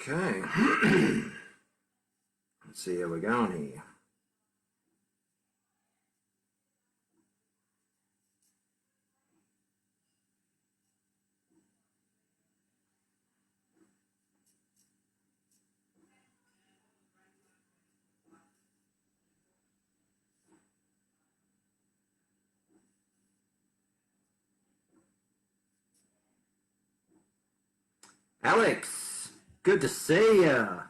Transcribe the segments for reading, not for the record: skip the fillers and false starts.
Okay. Let's see how we're going here. Alex, good to see you.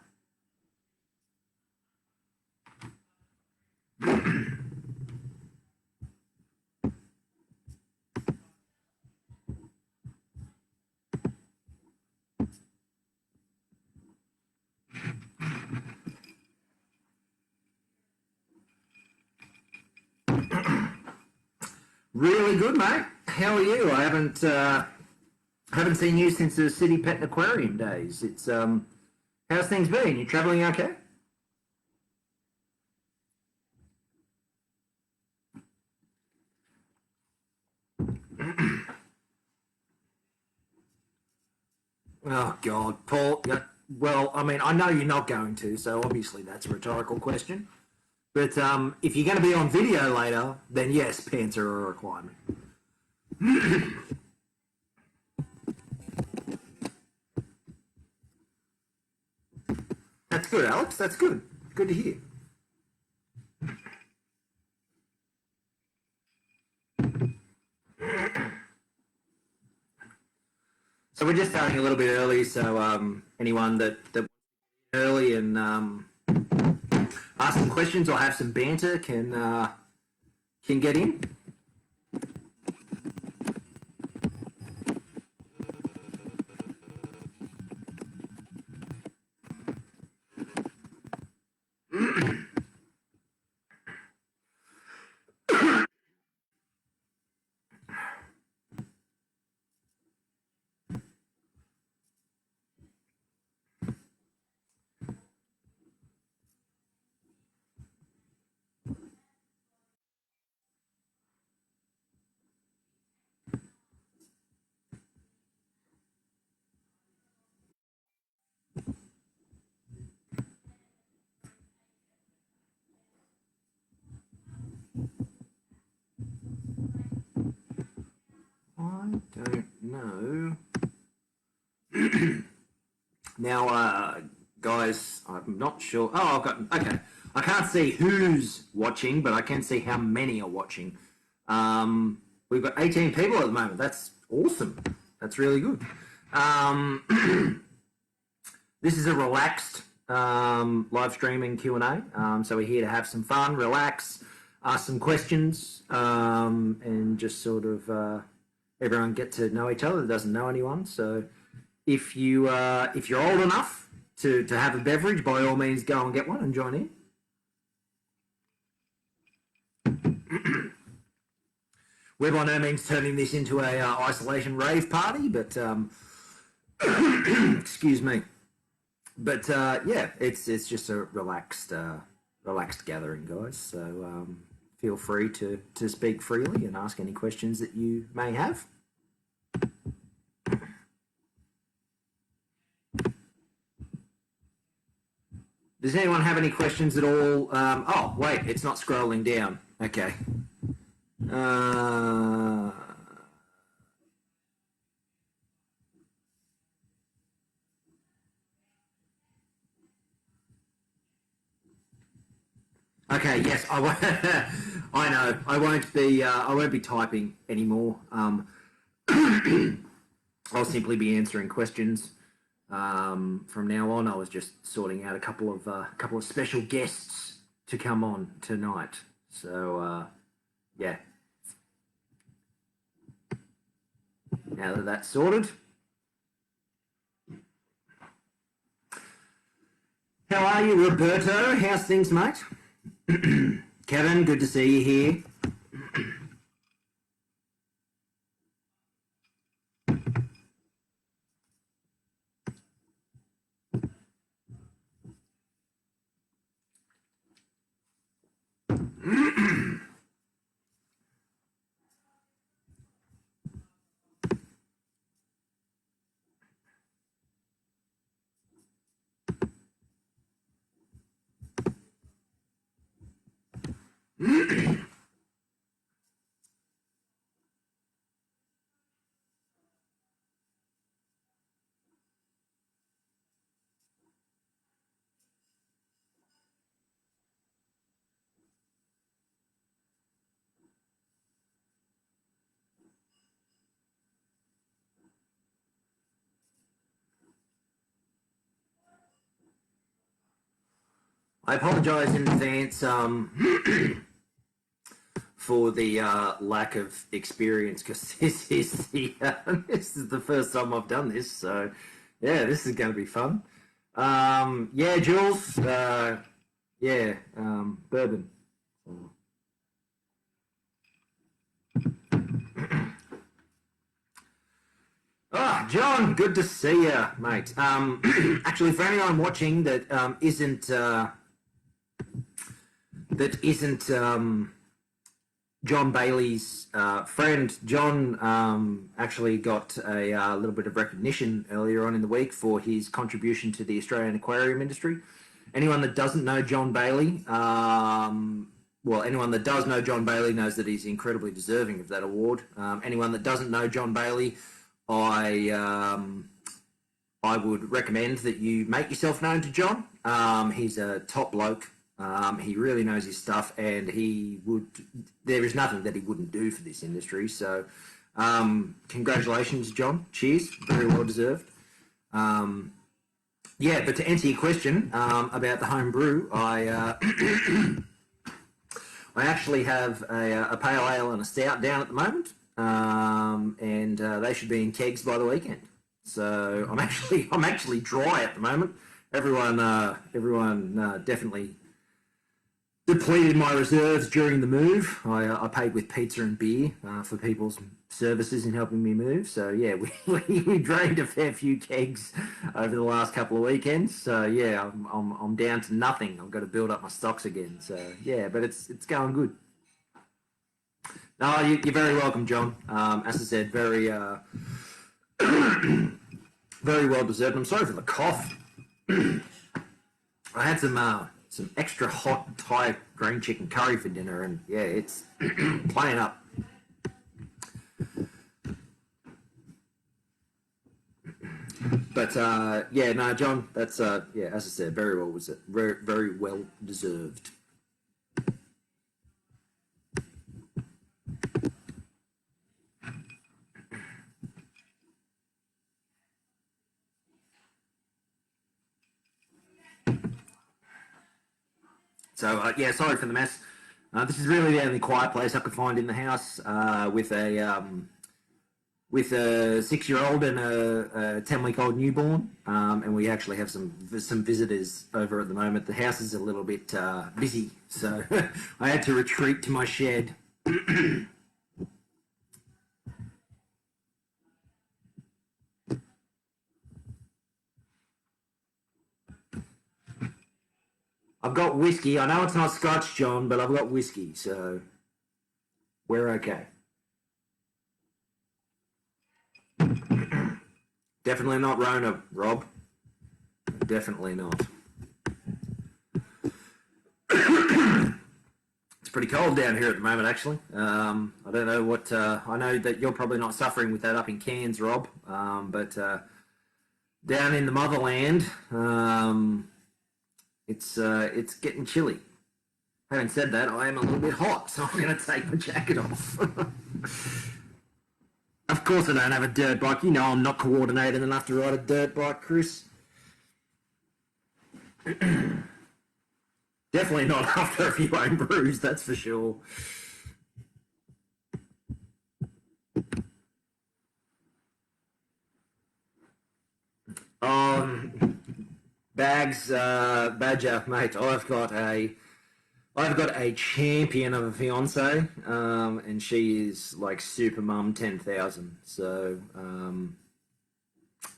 Really good, mate. How are you? I haven't seen you since the City Pet and Aquarium days. It's how's things been? You travelling okay? Oh God, Paul. Well, I mean, I know you're not going to, so obviously that's a rhetorical question. But if you're going to be on video later, then yes, pants are a requirement. That's good, Alex. That's good. Good to hear. So we're just starting a little bit early, so anyone that early and ask some questions or have some banter can get in. I don't know. Now, guys, I'm not sure. Oh, I've got. Okay. I can't see who's watching, but I can see how many are watching. We've got 18 people at the moment. That's awesome. That's really good. This is a relaxed live streaming Q&A. So we're here to have some fun, relax, ask some questions, and just sort of everyone get to know each other that doesn't know anyone. So if you're old enough to have a beverage, by all means go and get one and join in. We're by no means turning this into a isolation rave party, but excuse me. But yeah, it's just a relaxed gathering, guys. So feel free to speak freely and ask any questions that you may have. Does anyone have any questions at all? Oh, wait, it's not scrolling down. Okay. Okay. Yes, I won't. I know. I won't be. I won't be typing anymore. I'll simply be answering questions from now on. I was just sorting out a couple of special guests to come on tonight. So yeah. Now that that's sorted. How are you, Roberto? How's things, mate? Kevin, good to see you here. I apologise in advance for the lack of experience because this is the first time I've done this. So yeah, this is going to be fun. Yeah, Jules. Yeah, bourbon. Ah, John, good to see you, mate. Actually, for anyone watching that isn't John Bailey's friend, John actually got a little bit of recognition earlier on in the week for his contribution to the Australian aquarium industry. Anyone that doesn't know John Bailey, well, anyone that does know John Bailey knows that he's incredibly deserving of that award. Anyone that doesn't know John Bailey, I would recommend that you make yourself known to John. He's a top bloke. He really knows his stuff, and there is nothing that he wouldn't do for this industry. So, congratulations, John. Cheers. Very well deserved. Yeah, but to answer your question about the home brew, I actually have a pale ale and a stout down at the moment, and they should be in kegs by the weekend. So I'm actually dry at the moment. Everyone definitely depleted my reserves during the move. I paid with pizza and beer for people's services in helping me move. So yeah, we drained a fair few kegs over the last couple of weekends. So yeah, I'm down to nothing. I've got to build up my stocks again. So yeah, but it's going good. No, you're very welcome, John. As I said, very very well deserved. I'm sorry for the cough. I had some extra hot Thai green chicken curry for dinner, and yeah, it's playing up. But yeah, no, John, that's yeah, as I said, very well deserved. So yeah, sorry for the mess. This is really the only quiet place I could find in the house with a 6-year-old and a 10-week-old newborn, and we actually have some visitors over at the moment. The house is a little bit busy, so I had to retreat to my shed. I've got whiskey. I know it's not Scotch, John, but I've got whiskey, so we're okay. Definitely not Rona, Rob. Definitely not. It's pretty cold down here at the moment, actually. I don't know what. I know that you're probably not suffering with that up in Cairns, Rob, but down in the motherland, it's getting chilly. Having said that, I am a little bit hot, so I'm going to take my jacket off. Of course I don't have a dirt bike. You know I'm not coordinated enough to ride a dirt bike, Chris. Definitely not after a few home brews, that's for sure. Bags, Badger, mate, I've got a champion of a fiance, and she is like super mum 10,000. So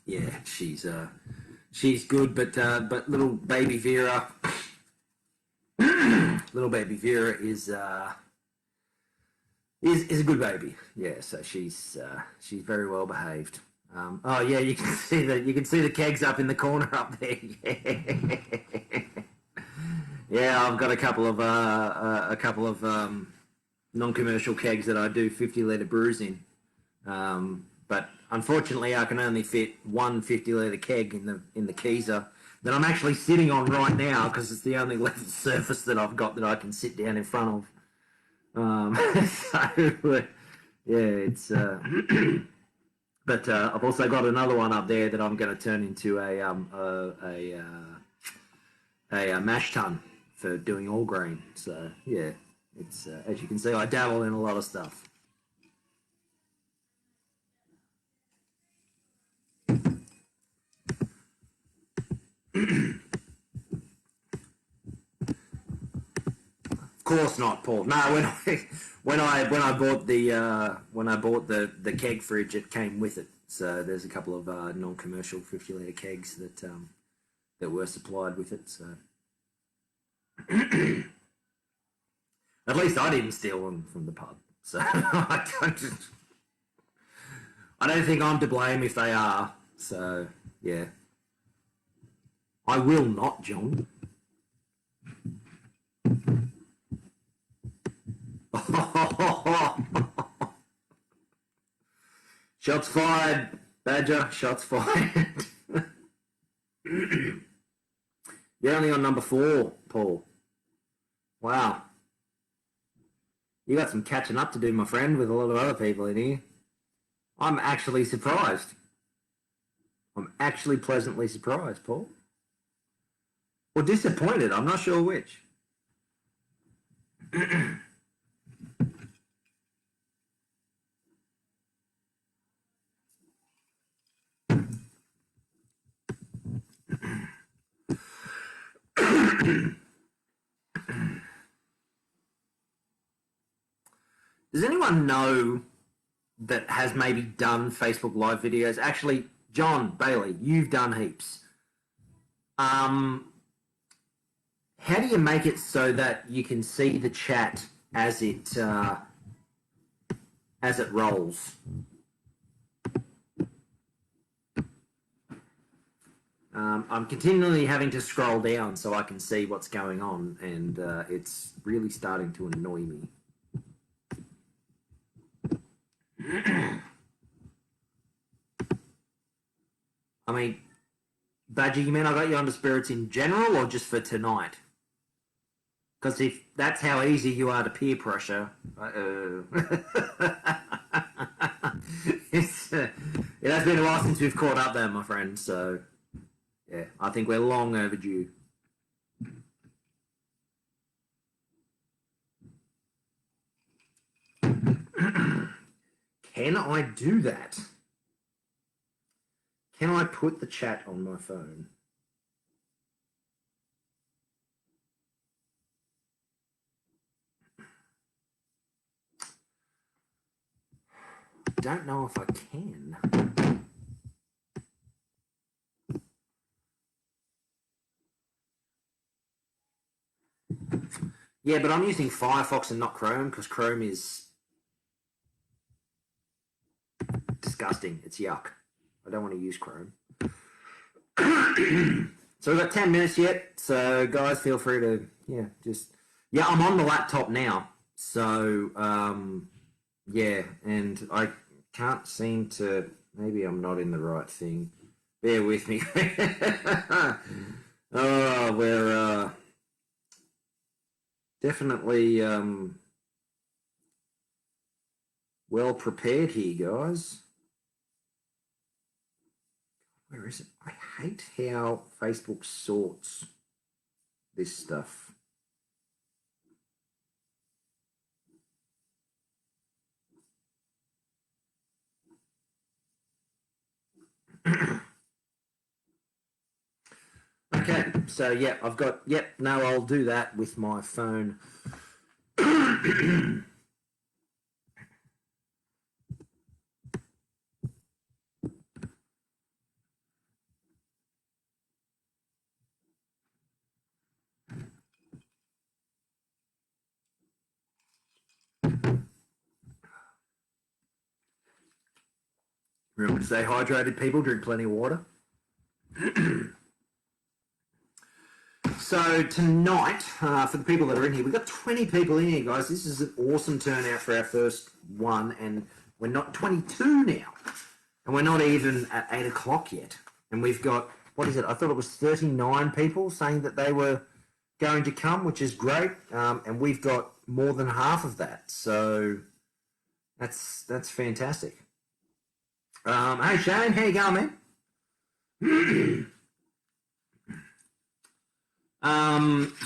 yeah, she's good, but little baby Vera is a good baby. Yeah, so she's very well behaved. Oh yeah, you can see the kegs up in the corner up there. Yeah. Yeah, I've got a couple of non-commercial kegs that I do 50-litre brews in. But unfortunately, I can only fit one 50-litre keg in the Keezer that I'm actually sitting on right now because it's the only level surface that I've got that I can sit down in front of. So yeah, it's. But I've also got another one up there that I'm going to turn into a mash tun for doing all grain. So yeah, it's as you can see, I dabble in a lot of stuff. Of course not, Paul. No, when I bought the keg fridge, it came with it. So there's a couple of non-commercial 50-litre kegs that were supplied with it. So at least I didn't steal them from the pub. So I don't think I'm to blame if they are. So yeah, I will not, John. Shots fired, Badger. Shots fired. You're only on number 4, Paul. Wow. You got some catching up to do, my friend, with a lot of other people in here. I'm actually surprised. I'm actually pleasantly surprised, Paul. Or disappointed. I'm not sure which. Does anyone know that has maybe done Facebook Live videos? Actually, John Bailey, you've done heaps. How do you make it so that you can see the chat as it rolls? I'm continually having to scroll down so I can see what's going on, and it's really starting to annoy me. I mean, Badger, you mean I got you under spirits in general or just for tonight? Because if that's how easy you are to peer pressure, it has been a while since we've caught up there, my friend, so yeah, I think we're long overdue. Can I do that? Can I put the chat on my phone? Don't know if I can. Yeah, but I'm using Firefox and not Chrome because Chrome is disgusting. It's yuck. I don't want to use Chrome. So we've got 10 minutes yet. So guys, feel free to, I'm on the laptop now. So, yeah, and I can't seem to, maybe I'm not in the right thing. Bear with me. Oh, we're definitely well prepared here, guys. Where is it? I hate how Facebook sorts this stuff. Okay, so yeah, I'll do that with my phone. Remember to stay hydrated, people. Drink plenty of water. So tonight, for the people that are in here, we've got 20 people in here, guys. This is an awesome turnout for our first one, and we're not 22 now, and we're not even at 8 o'clock yet. And we've got, what is it? I thought it was 39 people saying that they were going to come, which is great. And we've got more than half of that, so that's fantastic. Hey Shane, how you going, man?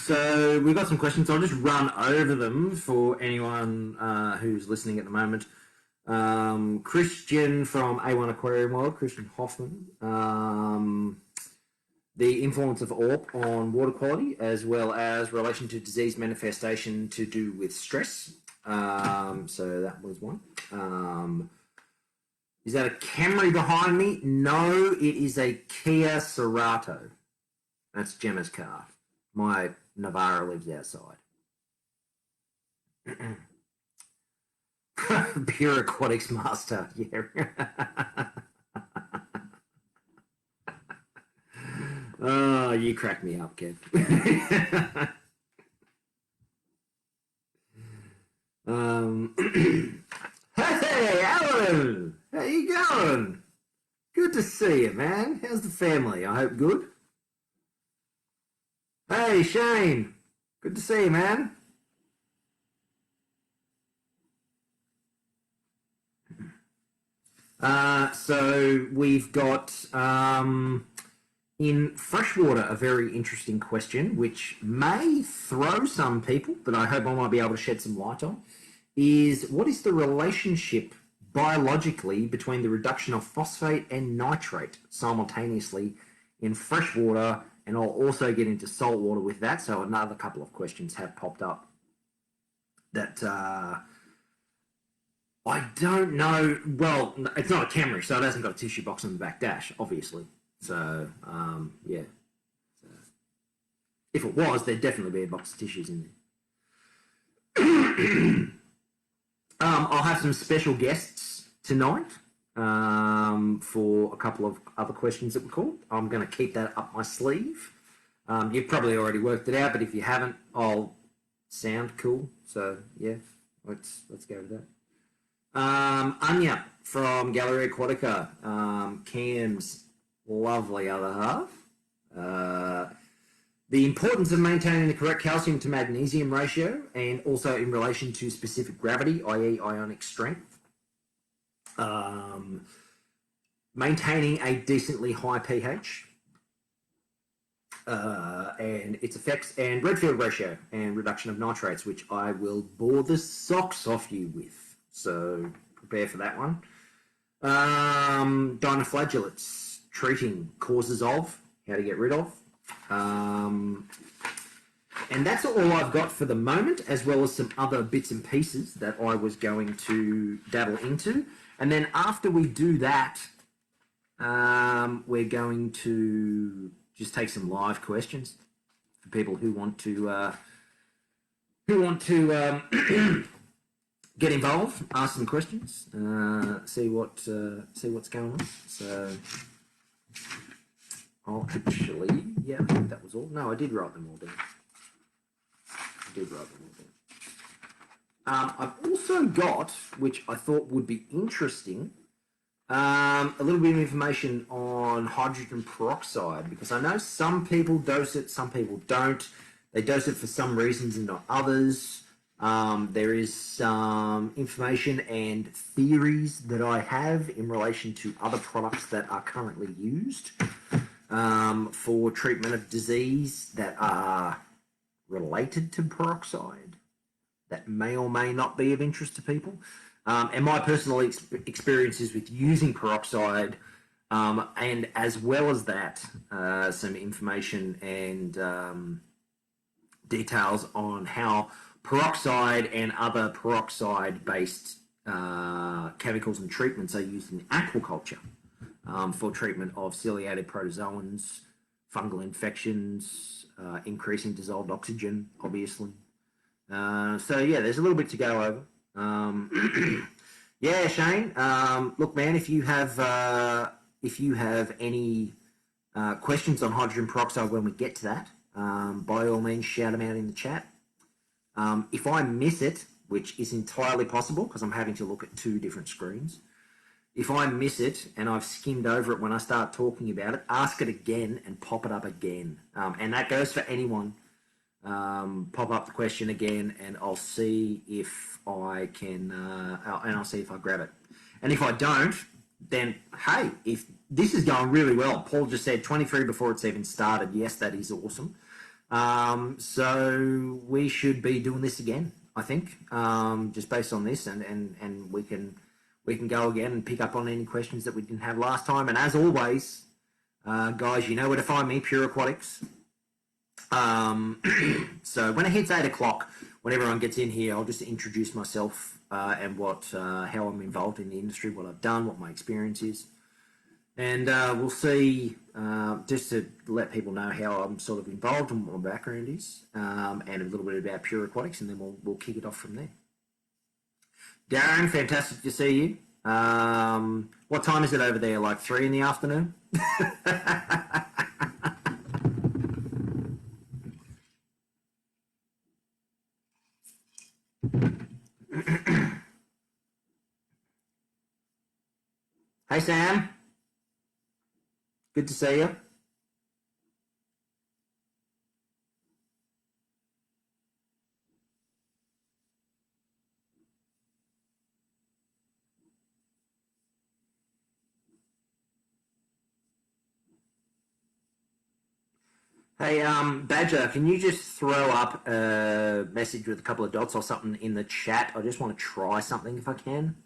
So we've got some questions. I'll just run over them for anyone who's listening at the moment. Christian from A1 Aquarium World, Christian Hoffman. The influence of AWP on water quality, as well as relation to disease manifestation to do with stress. So that was one. Is that a Camry behind me? No, it is a Kia Cerato. That's Gemma's car. My Navara lives outside. Pure Aquatics Master, yeah. Oh, you crack me up, Kev. Hey, Alan! How you going? Good to see you, man. How's the family? I hope good. Hey, Shane. Good to see you, man. So we've got in freshwater a very interesting question, which may throw some people, but I hope I might be able to shed some light on, is what is the relationship biologically between the reduction of phosphate and nitrate simultaneously in freshwater? And I'll also get into saltwater with that. So another couple of questions have popped up that I don't know. Well, it's not a Camry, so it hasn't got a tissue box on the back dash, obviously. So, yeah. So, if it was, there'd definitely be a box of tissues in there. I'll have some special guests tonight for a couple of other questions that were called. I'm going to keep that up my sleeve. You've probably already worked it out, but if you haven't, I'll sound cool. So, yeah, let's go with that. Anya from Galleria Aquatica, Cam's lovely other half. The importance of maintaining the correct calcium to magnesium ratio, and also in relation to specific gravity, i.e. ionic strength. Maintaining a decently high pH, and its effects, and Redfield ratio and reduction of nitrates, which I will bore the socks off you with. So prepare for that one. Dinoflagellates, treating causes of, how to get rid of. And that's all I've got for the moment, as well as some other bits and pieces that I was going to dabble into. And then after we do that, we're going to just take some live questions for people who want to get involved, ask some questions, see what's going on. So I'll actually, yeah, I think that was all. No, I did write them all down. I've also got, which I thought would be interesting, a little bit of information on hydrogen peroxide, because I know some people dose it, some people don't. They dose it for some reasons and not others. There is some information and theories that I have in relation to other products that are currently used for treatment of disease that are related to peroxide that may or may not be of interest to people. And my personal experiences with using peroxide, and as well as that, some information and details on how peroxide and other peroxide-based chemicals and treatments are used in aquaculture for treatment of ciliated protozoans, fungal infections, increasing dissolved oxygen, obviously. So yeah, there's a little bit to go over. Yeah, Shane. Look, man, if you have any questions on hydrogen peroxide when we get to that, by all means, shout them out in the chat. If I miss it, which is entirely possible because I'm having to look at two different screens, if I miss it and I've skimmed over it when I start talking about it, ask it again and pop it up again. And that goes for anyone. Pop up the question again and I'll see if I can, and I'll see if I grab it. And if I don't, then, hey, if this is going really well, Paul just said 23 before it's even started. Yes, that is awesome. So we should be doing this again, I think, just based on this, and we can go again and pick up on any questions that we didn't have last time. And as always, guys, you know where to find me, Pure Aquatics. So when it hits 8 o'clock, when everyone gets in here, I'll just introduce myself and how I'm involved in the industry, what I've done, what my experience is. And we'll see, just to let people know how I'm sort of involved and what my background is, and a little bit about Pure Aquatics, and then we'll kick it off from there. Darren, fantastic to see you. What time is it over there? Like 3 in the afternoon? Hey, Sam. Good to see you. Hey, Badger, can you just throw up a message with a couple of dots or something in the chat? I just want to try something if I can.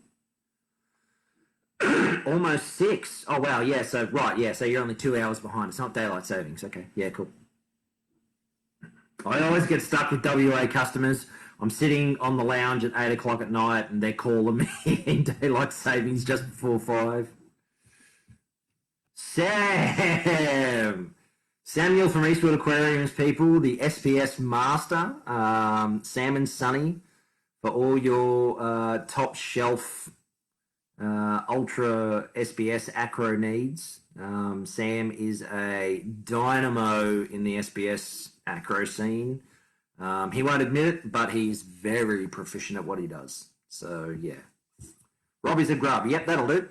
Almost 6. Oh, wow. Yeah. So, right. Yeah. So you're only 2 hours behind. It's not daylight savings. Okay. Yeah, cool. I always get stuck with WA customers. I'm sitting on the lounge at 8 o'clock at night and they're calling me in daylight savings just before 5. Samuel from Eastwood Aquariums, people, the SPS master, Sam and Sunny, for all your top shelf ultra SBS acro needs. Sam is a dynamo in the SBS acro scene. He won't admit it, but he's very proficient at what he does. So, yeah. Robbie's a grub. Yep, that'll do.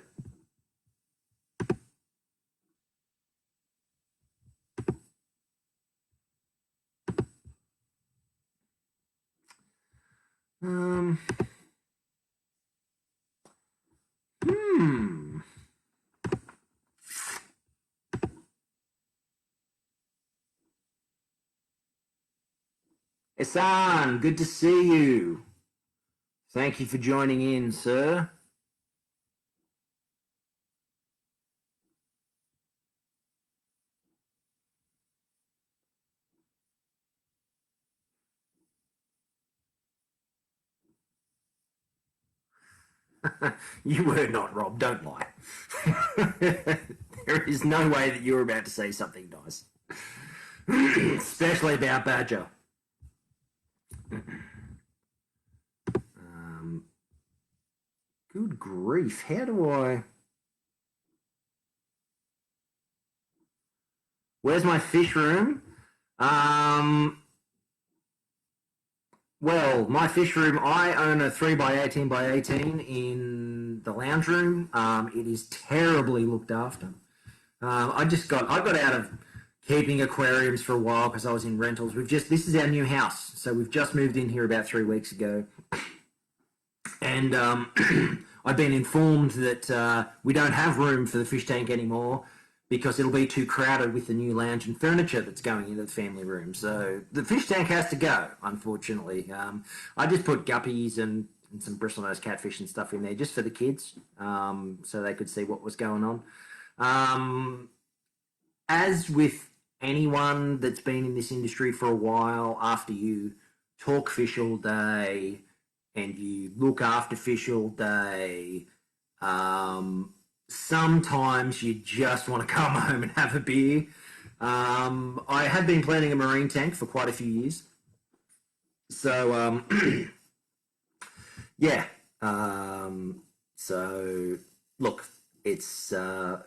Esan, good to see you. Thank you for joining in, sir. You were not, Rob. Don't lie. There is no way that you're about to say something nice. Especially about Badger. Good grief. How do I... Where's my fish room? Well, my fish room, I own a 3x18 by 18 in the lounge room. It is terribly looked after. I got out of keeping aquariums for a while because I was in rentals. This is our new house. So we've just moved in here about 3 weeks ago. And I've been informed that we don't have room for the fish tank anymore because it'll be too crowded with the new lounge and furniture that's going into the family room. So the fish tank has to go, unfortunately. I just put guppies and some bristlenose catfish and stuff in there just for the kids, so they could see what was going on. As with anyone that's been in this industry for a while, after you talk fish all day and you look after fish all day, sometimes you just want to come home and have a beer. I have been planning a marine tank for quite a few years. So, yeah. So, look, it'll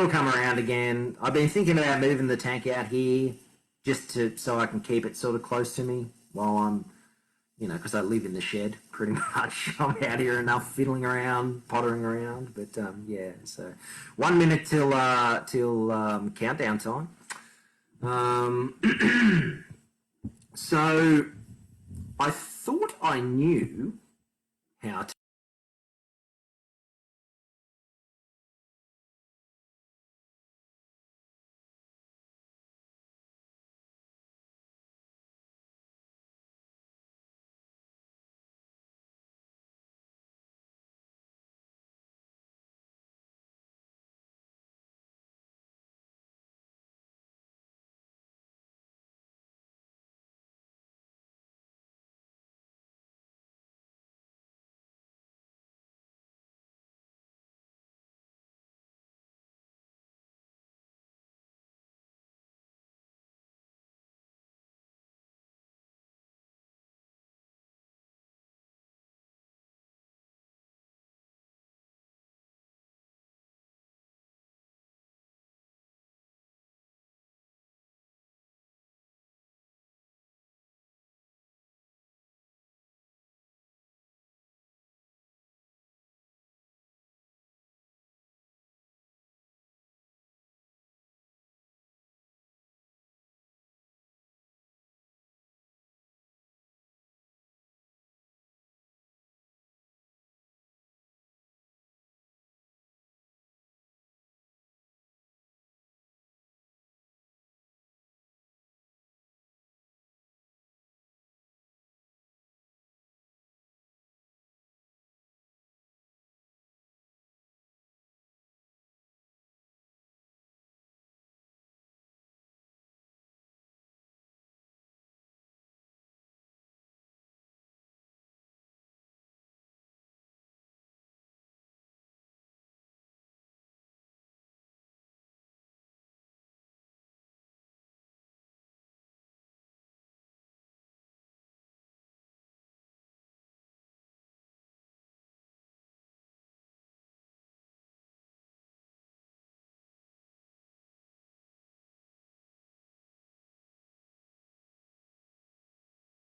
come around again. I've been thinking about moving the tank out here so I can keep it sort of close to me while I'm, because I live in the shed pretty much. I'm out here enough fiddling around, pottering around. But yeah, so 1 minute till countdown time. So I thought I knew how